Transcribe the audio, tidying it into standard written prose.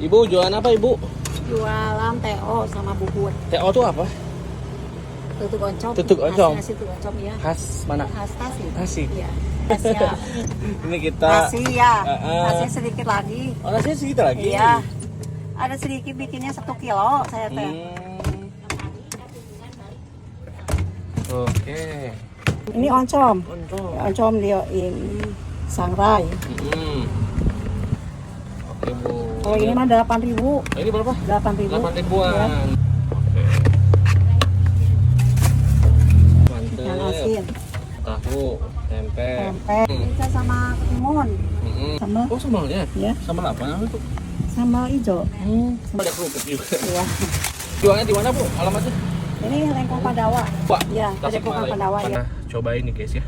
Ibu jualan apa ibu? Jualan TO sama bubur. TO tuh apa? Tutuk oncom. Tutuk oncom. Nasi tutuk oncom ya. Khas mana? Khas Tasik. Tasik. Iya. Khasnya. Ini kita. Nasi ya. Heeh. Nasi sedikit lagi. Oh nasinya segitu lagi? Iya. Ada sedikit bikinnya 1 kilo saya teh. Oke. Ini oncom. Oncom. Oncom dia ini sangrai. Oke bu. Kalau ini mah 8.000. Ini berapa? 8.000. 8 ribuan. Ya. Oke. Ikan Mantep. asin, Tahu, tempe. tempe, bisa sama ketimun, sama Oh sambalnya? ya, Sambal apa namanya tuh? sambal hijau. Ada kerupuk juga. Ya. Jualnya di mana bu? Alamatnya? Ini lengkong Pandawa. Pak. Ya, ada Tasikmalaya. lengkong Pandawa ya. Pernah cobain nih guys ya.